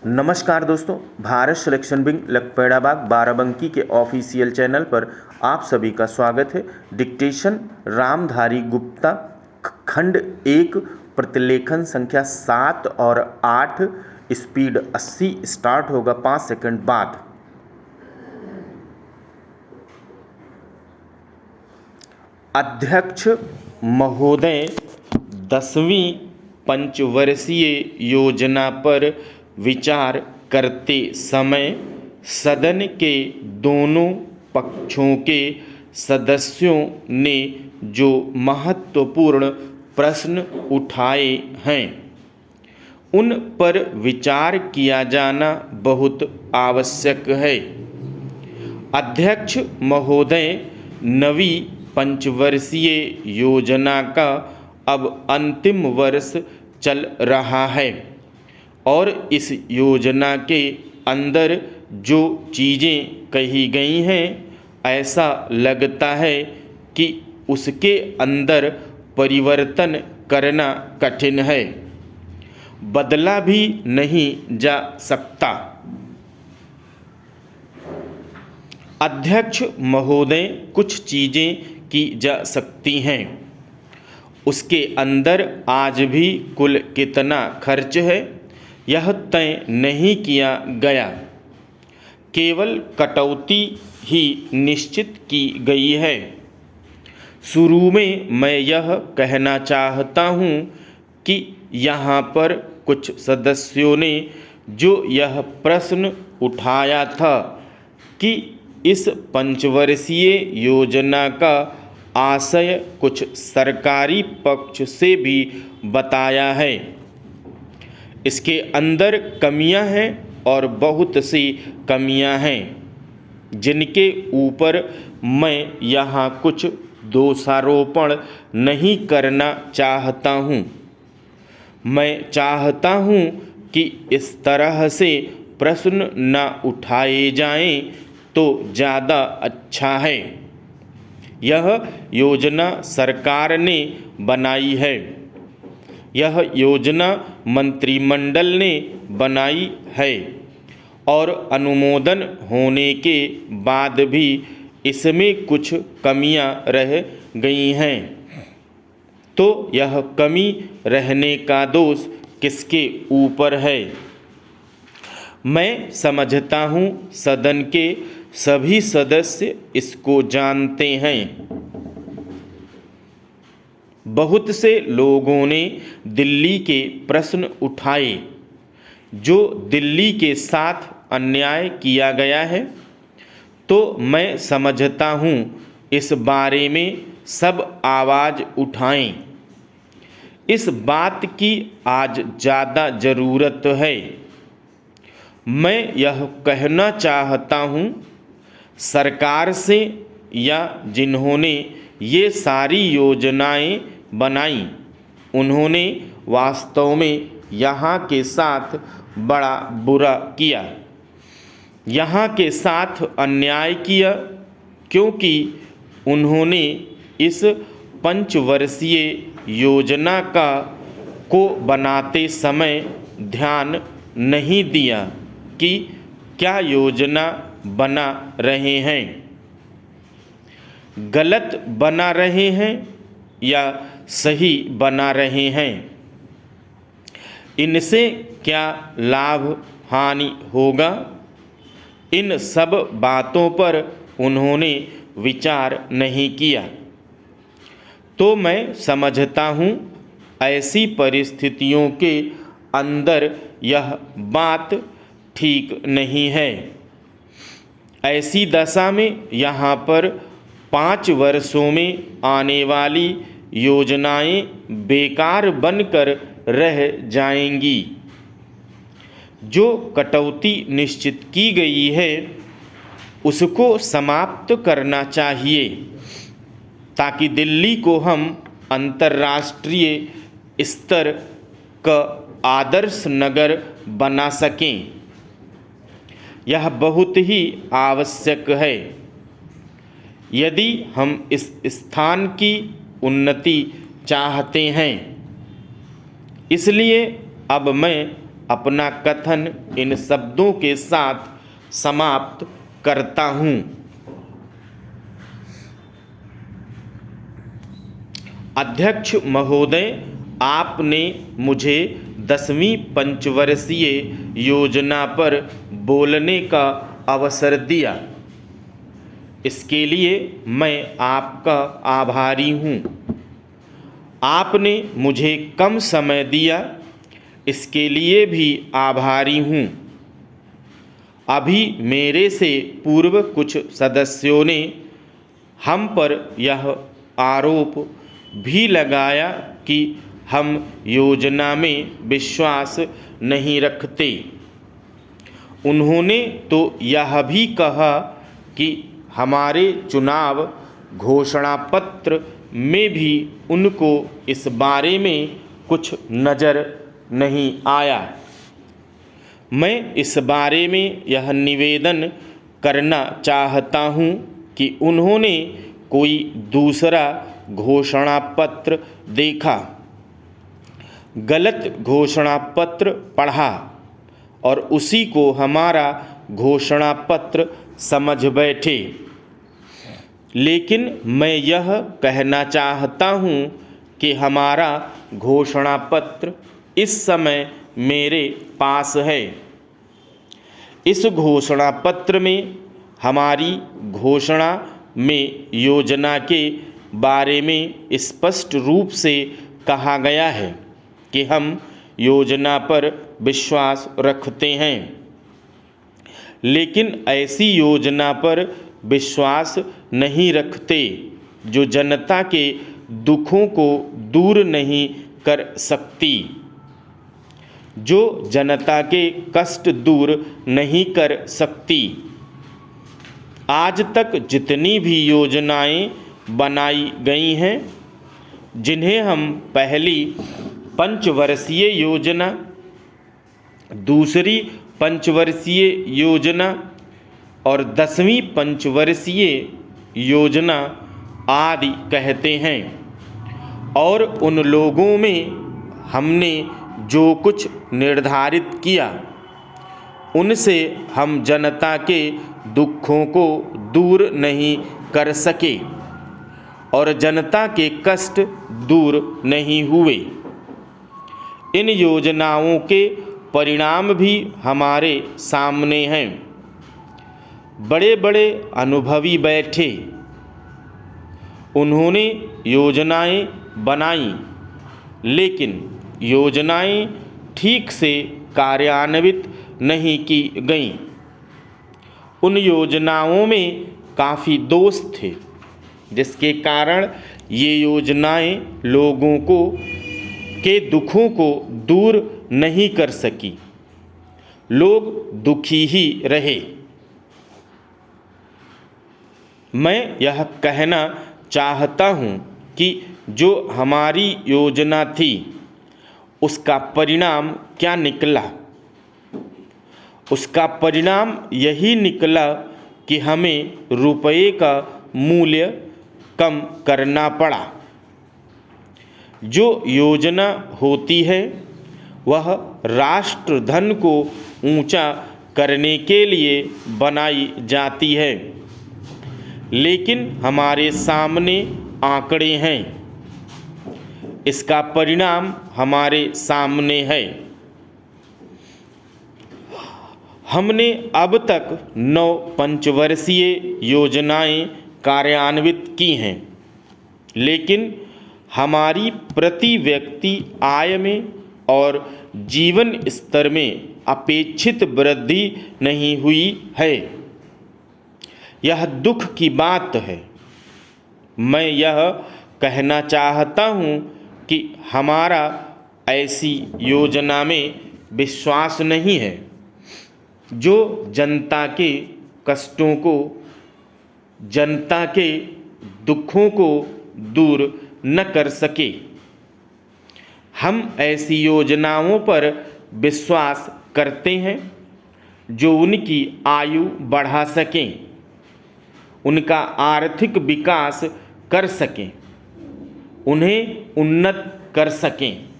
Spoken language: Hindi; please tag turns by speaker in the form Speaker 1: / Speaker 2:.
Speaker 1: नमस्कार दोस्तों, भारत सिलेक्शन विंग लखपेड़ाबाग बाराबंकी के ऑफिशियल चैनल पर आप सभी का स्वागत है। डिक्टेशन रामधारी गुप्ता, खंड 1, प्रतिलेखन संख्या 7 और 8, स्पीड 80। स्टार्ट होगा 5 सेकंड बाद। अध्यक्ष महोदय, 10वीं पंचवर्षीय योजना पर विचार करते समय सदन के दोनों पक्षों के सदस्यों ने जो महत्वपूर्ण प्रश्न उठाए हैं उन पर विचार किया जाना बहुत आवश्यक है। अध्यक्ष महोदय, नवीं पंचवर्षीय योजना का अब अंतिम वर्ष चल रहा है और इस योजना के अंदर जो चीज़ें कही गई हैं ऐसा लगता है कि उसके अंदर परिवर्तन करना कठिन है, बदला भी नहीं जा सकता। अध्यक्ष महोदय, कुछ चीज़ें की जा सकती हैं। उसके अंदर आज भी कुल कितना खर्च है यह तय नहीं किया गया, केवल कटौती ही निश्चित की गई है। शुरू में मैं यह कहना चाहता हूँ कि यहाँ पर कुछ सदस्यों ने जो यह प्रश्न उठाया था कि इस पंचवर्षीय योजना का आशय कुछ सरकारी पक्ष से भी बताया है। इसके अंदर कमियां हैं और बहुत सी कमियां हैं जिनके ऊपर मैं यहाँ कुछ दोषारोपण नहीं करना चाहता हूँ। मैं चाहता हूँ कि इस तरह से प्रश्न न उठाए जाएं तो ज़्यादा अच्छा है। यह योजना सरकार ने बनाई है, यह योजना मंत्रिमंडल ने बनाई है और अनुमोदन होने के बाद भी इसमें कुछ कमियां रह गई हैं। तो यह कमी रहने का दोष किसके ऊपर है? मैं समझता हूँ सदन के सभी सदस्य इसको जानते हैं। बहुत से लोगों ने दिल्ली के प्रश्न उठाए, जो दिल्ली के साथ अन्याय किया गया है। तो मैं समझता हूँ इस बारे में सब आवाज़ उठाएं। इस बात की आज ज़्यादा ज़रूरत है। मैं यह कहना चाहता हूँ सरकार से या जिन्होंने ये सारी योजनाएं बनाई उन्होंने वास्तव में यहाँ के साथ बड़ा बुरा किया, यहाँ के साथ अन्याय किया, क्योंकि उन्होंने इस पंचवर्षीय योजना को बनाते समय ध्यान नहीं दिया कि क्या योजना बना रहे हैं, गलत बना रहे हैं या सही बना रहे हैं, इनसे क्या लाभ हानि होगा। इन सब बातों पर उन्होंने विचार नहीं किया। तो मैं समझता हूँ ऐसी परिस्थितियों के अंदर यह बात ठीक नहीं है। ऐसी दशा में यहाँ पर 5 वर्षों में आने वाली योजनाएं बेकार बनकर रह जाएंगी। जो कटौती निश्चित की गई है उसको समाप्त करना चाहिए ताकि दिल्ली को हम अंतर्राष्ट्रीय स्तर का आदर्श नगर बना सकें। यह बहुत ही आवश्यक है यदि हम इस स्थान की उन्नति चाहते हैं। इसलिए अब मैं अपना कथन इन शब्दों के साथ समाप्त करता हूँ। अध्यक्ष महोदय, आपने मुझे 10वीं पंचवर्षीय योजना पर बोलने का अवसर दिया, इसके लिए मैं आपका आभारी हूँ। आपने मुझे कम समय दिया, इसके लिए भी आभारी हूँ। अभी मेरे से पूर्व कुछ सदस्यों ने हम पर यह आरोप भी लगाया कि हम योजना में विश्वास नहीं रखते। उन्होंने तो यह भी कहा कि हमारे चुनाव घोषणा पत्र में भी उनको इस बारे में कुछ नज़र नहीं आया। मैं इस बारे में यह निवेदन करना चाहता हूँ कि उन्होंने कोई दूसरा घोषणा पत्र देखा, गलत घोषणा पत्र पढ़ा और उसी को हमारा घोषणा पत्र समझ बैठे। लेकिन मैं यह कहना चाहता हूँ कि हमारा घोषणा पत्र इस समय मेरे पास है। इस घोषणा पत्र में हमारी घोषणा में योजना के बारे में स्पष्ट रूप से कहा गया है कि हम योजना पर विश्वास रखते हैं, लेकिन ऐसी योजना पर विश्वास नहीं रखते जो जनता के दुखों को दूर नहीं कर सकती, जो जनता के कष्ट दूर नहीं कर सकती। आज तक जितनी भी योजनाएं बनाई गई हैं, जिन्हें हम पहली पंचवर्षीय योजना, दूसरी पंचवर्षीय योजना और 10वीं पंचवर्षीय योजना आदि कहते हैं, और उन लोगों में हमने जो कुछ निर्धारित किया, उनसे हम जनता के दुखों को दूर नहीं कर सके और जनता के कष्ट दूर नहीं हुए। इन योजनाओं के परिणाम भी हमारे सामने हैं। बड़े बड़े अनुभवी बैठे, उन्होंने योजनाएं बनाई, लेकिन योजनाएं ठीक से कार्यान्वित नहीं की गईं। उन योजनाओं में काफ़ी दोष थे, जिसके कारण ये योजनाएं लोगों के दुखों को दूर नहीं कर सकी। लोग दुखी ही रहे। मैं यह कहना चाहता हूँ कि जो हमारी योजना थी, उसका परिणाम क्या निकला? उसका परिणाम यही निकला कि हमें रुपये का मूल्य कम करना पड़ा। जो योजना होती है वह राष्ट्रधन को ऊंचा करने के लिए बनाई जाती है, लेकिन हमारे सामने आंकड़े हैं। इसका परिणाम हमारे सामने है। हमने अब तक 9 पंचवर्षीय योजनाएं कार्यान्वित की हैं, लेकिन हमारी प्रति व्यक्ति आय में और जीवन स्तर में अपेक्षित वृद्धि नहीं हुई है। यह दुख की बात है। मैं यह कहना चाहता हूँ कि हमारा ऐसी योजना में विश्वास नहीं है जो जनता के कष्टों को, जनता के दुखों को दूर न कर सके। हम ऐसी योजनाओं पर विश्वास करते हैं जो उनकी आयु बढ़ा सकें, उनका आर्थिक विकास कर सकें, उन्हें उन्नत कर सकें।